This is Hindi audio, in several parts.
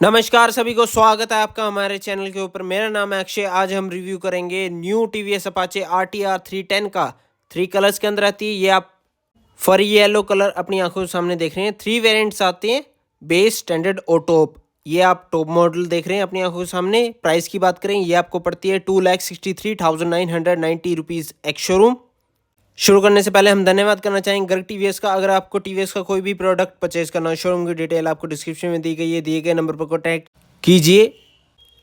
नमस्कार सभी को, स्वागत है आपका हमारे चैनल के ऊपर। मेरा नाम है अक्षय। आज हम रिव्यू करेंगे न्यू टीवीएस अपाचे RTR 310 का। 3 कलर्स के अंदर आती है। ये आप फरी येलो कलर अपनी आंखों के सामने देख रहे हैं। 3 वेरिएंट्स आते हैं, बेस, स्टैंडर्ड और टॉप। ये आप टॉप मॉडल देख रहे हैं अपनी आंखों के सामने। प्राइस की बात करें, ये आपको पड़ती है 2,63,990 रुपीज़ एक्स शोरूम। शुरू करने से पहले हम धन्यवाद करना चाहेंगे गर्ग टीवीएस का। अगर आपको टीवीएस का कोई भी प्रोडक्ट परचेज करना हो, शोरूम की डिटेल आपको डिस्क्रिप्शन में दी गई है, दिए गए नंबर पर कॉन्टैक्ट कीजिए।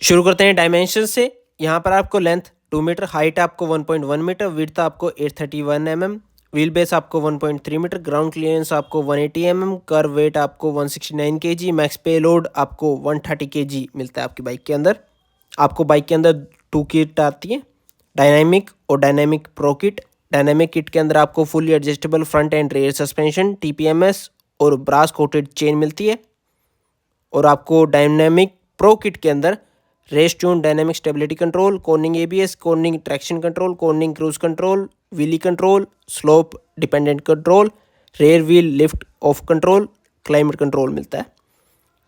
शुरू करते हैं डायमेंशन से। यहाँ पर आपको लेंथ 2 मीटर, हाइट आपको 1.1 मीटर, विड्थ आपको 831 mm, व्हील बेस आपको 1.3 मीटर, ग्राउंड क्लियरेंस आपको 180 mm, कर्व वेट आपको 169 kg, मैक्स पे लोड आपको 130 kg मिलता है आपकी बाइक के अंदर। आपको बाइक के अंदर 2 किट आती है, डायनामिक और dynamic pro kit. Dynamic kit के अंदर आपको fully adjustable front and rear suspension, TPMS और ब्रास कोटेड चेन मिलती है। और आपको डायनामिक प्रो किट के अंदर race tune, dynamic stability control, cornering ABS, cornering traction control, cornering cruise control, wheelie control, slope dependent control, rear wheel lift off control, climate control मिलता है।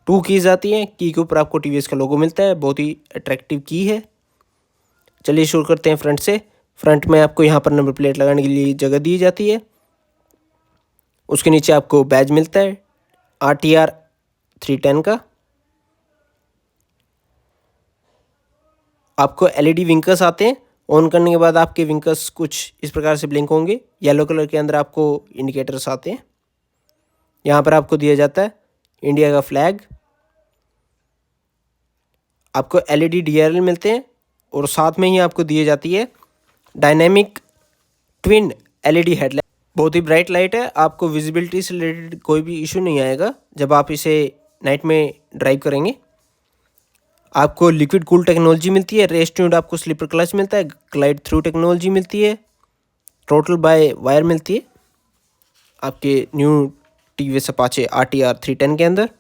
2 कीज आती हैं। की के ऊपर आपको TVS का लोगो मिलता है, बहुत ही अट्रैक्टिव की है। चलिए शुरू करते हैं फ्रंट से। फ्रंट में आपको यहाँ पर नंबर प्लेट लगाने के लिए जगह दी जाती है। उसके नीचे आपको बैज मिलता है RTR 310 का। आपको LED विंकर्स आते हैं। ऑन करने के बाद आपके विंकर्स कुछ इस प्रकार से ब्लिंक होंगे। येलो कलर के अंदर आपको इंडिकेटर्स आते हैं। यहाँ पर आपको दिया जाता है इंडिया का फ्लैग। आपको LED DRL मिलते हैं और साथ में ही आपको दी जाती है डायनेमिक ट्विन LED हेडलाइट। बहुत ही ब्राइट लाइट है। आपको विजिबिलिटी से रिलेटेड कोई भी इशू नहीं आएगा जब आप इसे नाइट में ड्राइव करेंगे। आपको लिक्विड कूल टेक्नोलॉजी मिलती है। रेस ट्यून्ड आपको स्लीपर क्लच मिलता है। ग्लाइड थ्रू टेक्नोलॉजी मिलती है। टोटल बाय वायर मिलती है आपके न्यू TVS अपाचे RTR 310 के अंदर।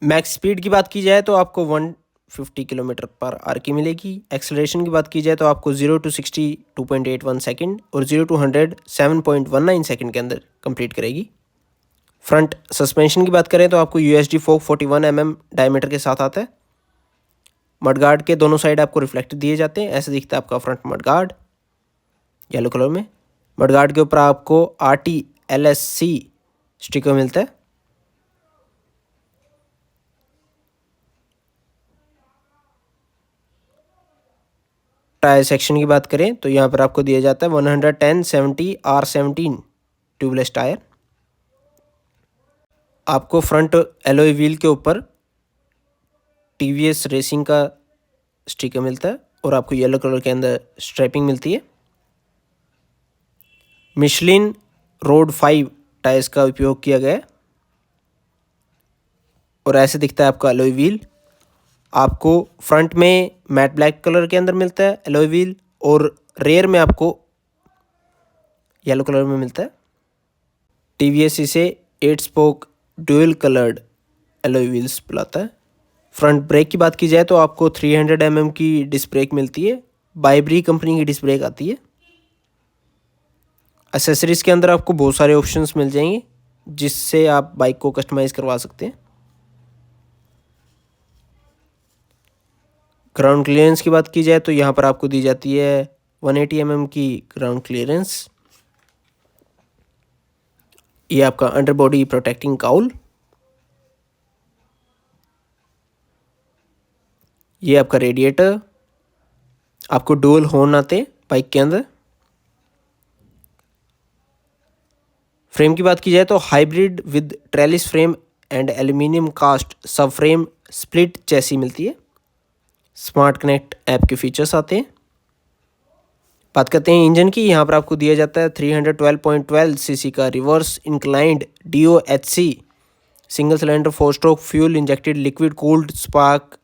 मैक्स स्पीड की बात की जाए तो आपको 150 किलोमीटर पर आवर की मिलेगी। एक्सेलरेशन की बात की जाए तो आपको 0 to 60 2.81 सेकेंड और 0 to 100 7.19 सेकेंड के अंदर कंप्लीट करेगी। फ्रंट सस्पेंशन की बात करें तो आपको USD फोक 41 mm डायमीटर के साथ आता है। मडगार्ड के दोनों साइड आपको रिफ्लेक्टर दिए जाते हैं। ऐसे दिखता है आपका फ्रंट मडगार्ड येलो कलर में। मडगार्ड के ऊपर आपको RTLSC स्टिकर मिलता है। टायर सेक्शन की बात करें तो यहाँ पर आपको दिया जाता है 110/70 R17 ट्यूबलेस टायर। आपको फ्रंट एलॉय व्हील के ऊपर TVS रेसिंग का स्टिकर मिलता है और आपको येलो कलर के अंदर स्ट्रैपिंग मिलती है। मिशलिन रोड 5 टायर्स का उपयोग किया गया है और ऐसे दिखता है आपका एलॉय व्हील। आपको फ्रंट में मैट ब्लैक कलर के अंदर मिलता है एलॉय व्हील और रेयर में आपको येलो कलर में मिलता है। TVS इसे 8 spoke dual coloured alloy wheels बुलाता है। फ्रंट ब्रेक की बात की जाए तो आपको 300 mm की डिस्क ब्रेक मिलती है। बाइब्री कंपनी की डिस्क ब्रेक आती है। एसेसरीज के अंदर आपको बहुत सारे ऑप्शंस मिल जाएंगे जिससे आप बाइक को कस्टमाइज़ करवा सकते हैं। ग्राउंड क्लियरेंस की बात की जाए तो यहाँ पर आपको दी जाती है 180 mm की ग्राउंड क्लियरेंस। ये आपका अंडर बॉडी प्रोटेक्टिंग काउल। ये आपका रेडिएटर। आपको डुअल हॉर्न आते हैं बाइक के अंदर। फ्रेम की बात की जाए तो hybrid with trellis frame and aluminium cast sub frame split chassis मिलती है। स्मार्ट कनेक्ट ऐप के फीचर्स आते हैं। बात करते हैं इंजन की। यहाँ पर आपको दिया जाता है 312.12 cc का reverse inclined DOHC single cylinder 4 stroke fuel injected liquid cooled spark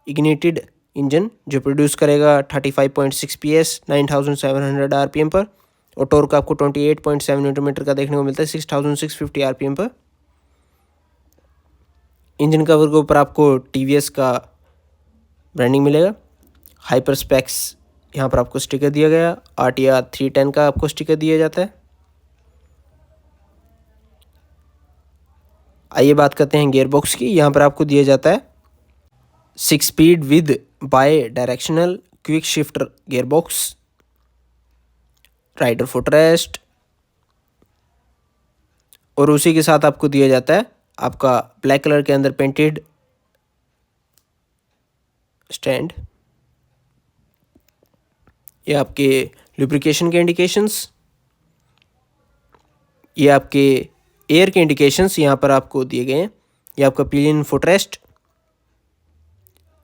ignited engine जो प्रोड्यूस करेगा 35.6 PS 9700 RPM पर और टॉर्क आपको 28.7 न्यूटन का देखने को मिलता है 6650 RPM पर। इंजन कवर के ऊपर आपको TVS का ब्रांडिंग मिलेगा। हाइपर स्पेक्स यहाँ पर आपको स्टिकर दिया गया। RTR 310 का आपको स्टिकर दिया जाता है। आइए बात करते हैं गियर बॉक्स की। यहाँ पर आपको दिया जाता है 6 speed with bidirectional quick shifter gearbox, rider footrest, और उसी के साथ आपको दिया जाता है आपका ब्लैक कलर के अंदर पेंटेड स्टैंड। ये आपके लुब्रिकेशन के इंडिकेशंस, ये आपके एयर के इंडिकेशंस यहाँ पर आपको दिए गए हैं। ये आपका पिलियन फुटरेस्ट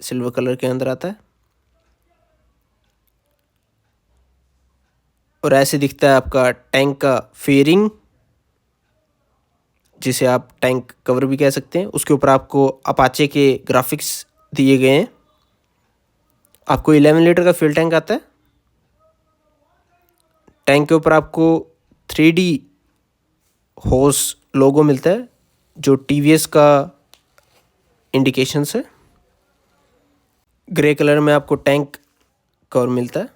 सिल्वर कलर के अंदर आता है और ऐसे दिखता है आपका टैंक का फेयरिंग, जिसे आप टैंक कवर भी कह सकते हैं। उसके ऊपर आपको अपाचे के ग्राफिक्स दिए गए हैं। आपको 11 लीटर का फ्यूल टैंक आता है। टैंक के ऊपर आपको 3D होस लोगो मिलता है जो टीवीएस का इंडिकेशंस है। ग्रे कलर में आपको टैंक कवर मिलता है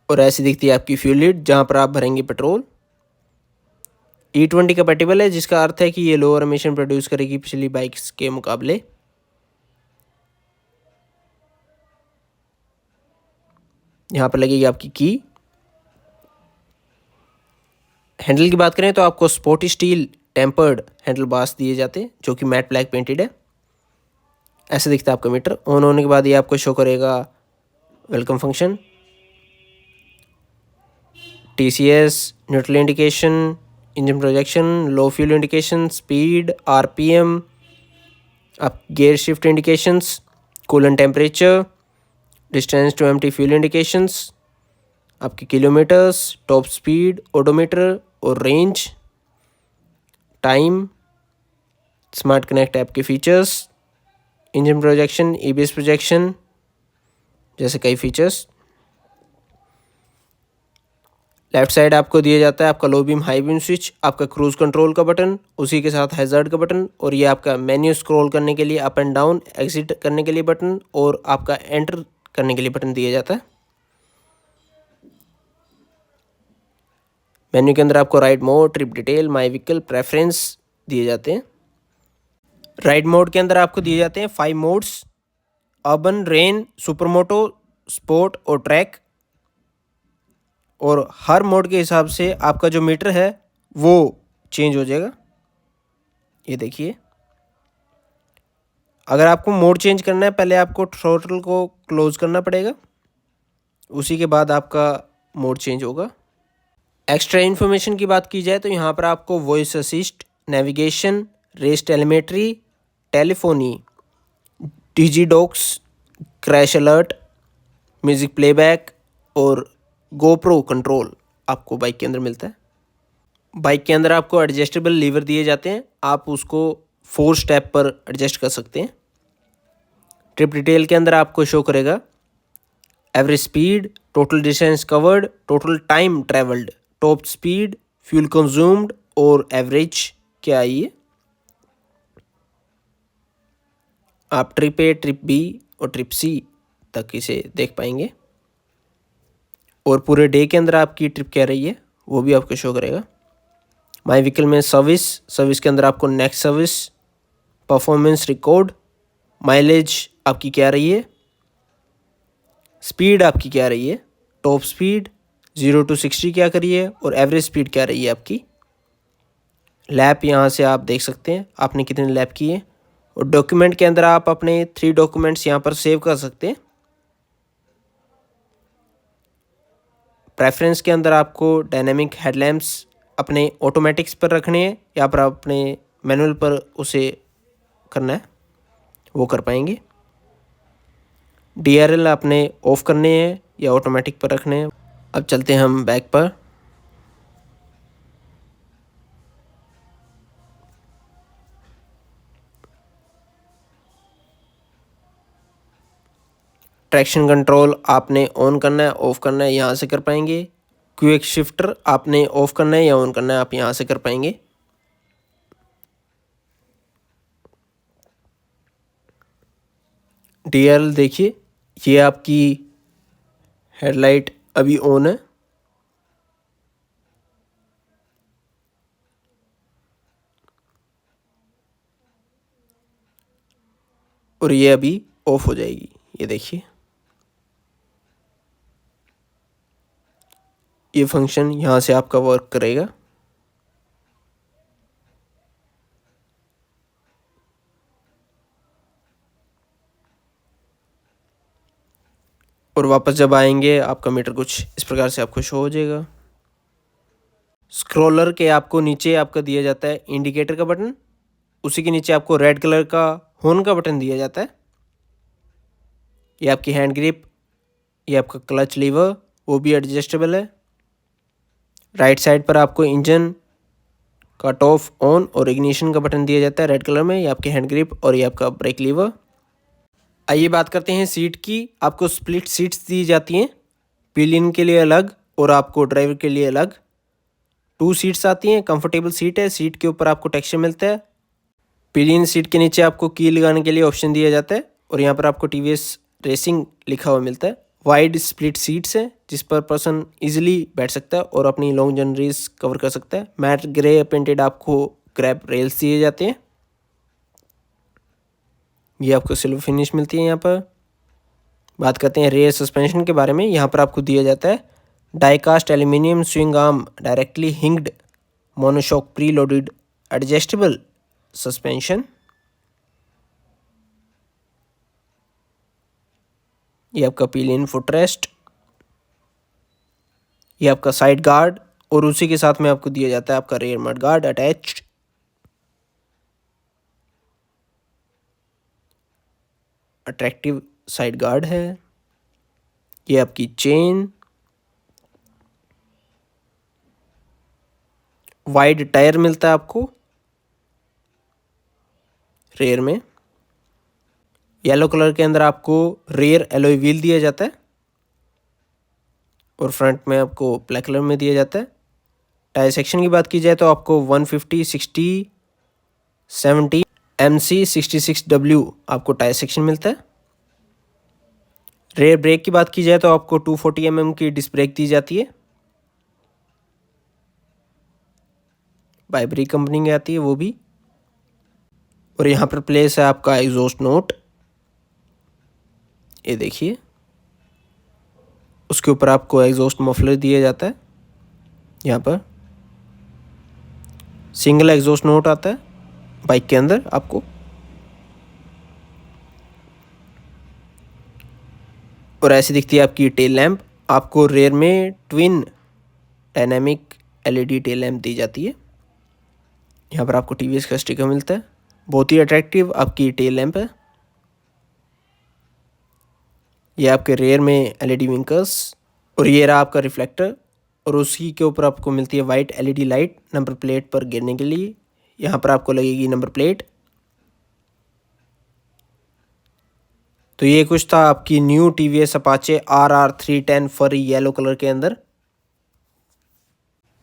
और ऐसी दिखती है आपकी फ्यूल लिड जहाँ पर आप भरेंगे पेट्रोल। E20 कंपैटिबल है, जिसका अर्थ है कि ये लोअर एमिशन प्रोड्यूस करेगी पिछली बाइक्स के मुकाबले। यहाँ पर लगेगी आपकी की। हैंडल की बात करें तो आपको sporty steel tempered handle bars दिए जाते हैं जो कि मैट ब्लैक पेंटेड है। ऐसे दिखता है आपका मीटर। ऑन होने के बाद ये आपको शो करेगा welcome function, TCS, neutral indication, engine projection, low fuel indication, speed, RPM, आप gear shift indications, coolant temperature, distance to empty fuel indications, आपके किलोमीटर्स, टॉप स्पीड, ओडोमीटर और range, time, smart connect app के features, engine projection, EBS projection जैसे कई फीचर्स। लेफ्ट साइड आपको दिया जाता है आपका low beam high beam switch, आपका क्रूज कंट्रोल का बटन, उसी के साथ हैज़र्ड का बटन, और ये आपका मेन्यू स्क्रॉल करने के लिए अप एंड डाउन, एग्जिट करने के लिए बटन और आपका एंटर करने के लिए बटन दिया जाता है। मेन्यू के अंदर आपको ride mode, trip detail, my vehicle, preference दिए जाते हैं। राइड मोड के अंदर आपको दिए जाते हैं 5 modes: urban, rain, supermoto, sport और ट्रैक। और हर मोड के हिसाब से आपका जो मीटर है वो चेंज हो जाएगा। ये देखिए, अगर आपको मोड चेंज करना है पहले आपको थ्रोटल को क्लोज करना पड़ेगा, उसी के बाद आपका मोड चेंज होगा। एक्स्ट्रा इन्फॉर्मेशन की बात की जाए तो यहाँ पर आपको voice assist, navigation, race telemetry, telephony, DigiDocs, crash alert, music playback और गोप्रो कंट्रोल आपको बाइक के अंदर मिलता है। बाइक के अंदर आपको एडजस्टेबल लीवर दिए जाते हैं, आप उसको 4 स्टेप पर एडजस्ट कर सकते हैं। ट्रिप डिटेल के अंदर आपको शो करेगा average speed, total distance covered, total time travelled, top speed, fuel consumed और एवरेज क्या है ये। आप ट्रिप A, ट्रिप B और ट्रिप C तक इसे देख पाएंगे और पूरे डे के अंदर आपकी ट्रिप क्या रही है वो भी आपको शो करेगा। माई व्हीकल में सर्विस के अंदर आपको next service, performance record, mileage आपकी क्या रही है, स्पीड आपकी क्या रही है, टॉप स्पीड 0 to 60 क्या करी है और एवरेज स्पीड क्या रही है आपकी। लैप यहाँ से आप देख सकते हैं आपने कितने लैप किए। और डॉक्यूमेंट के अंदर आप अपने 3 डॉक्यूमेंट्स यहाँ पर सेव कर सकते हैं। प्रेफरेंस के अंदर आपको डायनेमिक हेडलैम्प्स अपने ऑटोमेटिक्स पर रखने हैं या पर अपने मैनुअल पर उसे करना है वो कर पाएंगे। DRL आपने ऑफ करने हैं या ऑटोमेटिक पर रखने हैं। अब चलते हैं हम बैक पर। ट्रैक्शन कंट्रोल आपने ऑन करना है ऑफ करना है यहाँ से कर पाएंगे। क्विक शिफ्टर आपने ऑफ करना है या ऑन करना है आप यहाँ से कर पाएंगे। DRL देखिए, ये आपकी हेडलाइट अभी ऑन है। और ये अभी ऑफ हो जाएगी। ये देखिए, ये फंक्शन यहाँ से आपका वर्क करेगा। और वापस जब आएंगे आपका मीटर कुछ इस प्रकार से आपको शो हो जाएगा। स्क्रॉलर के आपको नीचे आपका दिया जाता है इंडिकेटर का बटन, उसी के नीचे आपको रेड कलर का हॉर्न का बटन दिया जाता है। ये आपकी हैंड ग्रिप, ये आपका क्लच लीवर वो भी एडजस्टेबल है। राइट साइड पर आपको इंजन का ऑफ ऑन और इग्निशन का बटन दिया जाता है रेड कलर में। ये आपकी हैंड ग्रिप और ये आपका ब्रेक लीवर। आइए बात करते हैं सीट की। आपको स्प्लिट सीट्स दी जाती हैं, पिलियन के लिए अलग और आपको ड्राइवर के लिए अलग। 2 सीट्स आती हैं, कंफर्टेबल सीट है। सीट के ऊपर आपको टेक्सचर मिलता है। पिलियन सीट के नीचे आपको की लगाने के लिए ऑप्शन दिया जाता है और यहाँ पर आपको टीवीएस रेसिंग लिखा हुआ मिलता है। वाइड स्प्लिट सीट्स हैं जिस पर पर्सन इजीली बैठ सकता है और अपनी लॉन्ग जर्नीज कवर कर सकता है। मैट ग्रे पेंटेड आपको ग्रैब रेल्स दिए जाते हैं। ये आपको सिल्वर फिनिश मिलती है। यहाँ पर बात करते हैं रेयर सस्पेंशन के बारे में। यहाँ पर आपको दिया जाता है diecast aluminium swing arm directly hinged monoshock pre loaded adjustable suspension. ये आपका पिलियन फुटरेस्ट, ये आपका साइड गार्ड और उसी के साथ में आपको दिया जाता है आपका rear mudguard attached. Attractive side guard है। ये आपकी चेन, वाइड टायर मिलता है आपको रेयर में। येलो कलर के अंदर आपको रेयर एलॉय व्हील दिया जाता है और फ्रंट में आपको ब्लैक कलर में दिया जाता है। टायर सेक्शन की बात की जाए तो आपको 150, 60, 70 MC 66W आपको टायर सेक्शन मिलता है। रेयर ब्रेक की बात की जाए तो आपको 240 mm की डिस्क ब्रेक दी जाती है। बाइबरी कंपनी की आती है वो भी। और यहाँ पर प्लेस है आपका एग्जॉस्ट नोट, ये देखिए। उसके ऊपर आपको एग्जॉस्ट मफलर दिया जाता है। यहाँ पर सिंगल एग्जॉस्ट नोट आता है बाइक के अंदर आपको। और ऐसी दिखती है आपकी टेल लैंप। आपको रेयर में twin dynamic LED tail lamp दी जाती है। यहाँ पर आपको टीवीएस का स्टिकर मिलता है। बहुत ही अट्रैक्टिव आपकी टेल लैंप है। ये आपके रेयर में LED विंकर्स और ये रहा आपका रिफ्लेक्टर और उसी के ऊपर आपको मिलती है white LED light number plate पर गिरने के लिए। यहाँ पर आपको लगेगी नंबर प्लेट। तो ये कुछ था आपकी न्यू टीवीएस अपाचे RR 310 फरी येलो कलर के अंदर।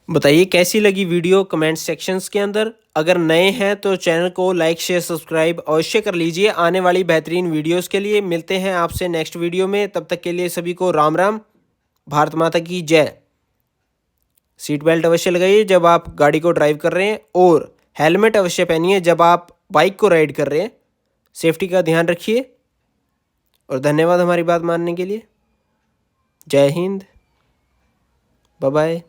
बताइए कैसी लगी वीडियो कमेंट सेक्शंस के अंदर। अगर नए हैं तो चैनल को लाइक शेयर सब्सक्राइब अवश्य कर लीजिए। आने वाली बेहतरीन वीडियोस के लिए मिलते हैं आपसे नेक्स्ट वीडियो में। तब तक के लिए सभी को राम राम, भारत माता की जय। सीट बेल्ट अवश्य लगाइए जब आप गाड़ी को ड्राइव कर रहे हैं और हेलमेट अवश्य पहनिए जब आप बाइक को राइड कर रहे हैं। सेफ्टी का ध्यान रखिए और धन्यवाद हमारी बात मानने के लिए। जय हिंद, बाय बाय।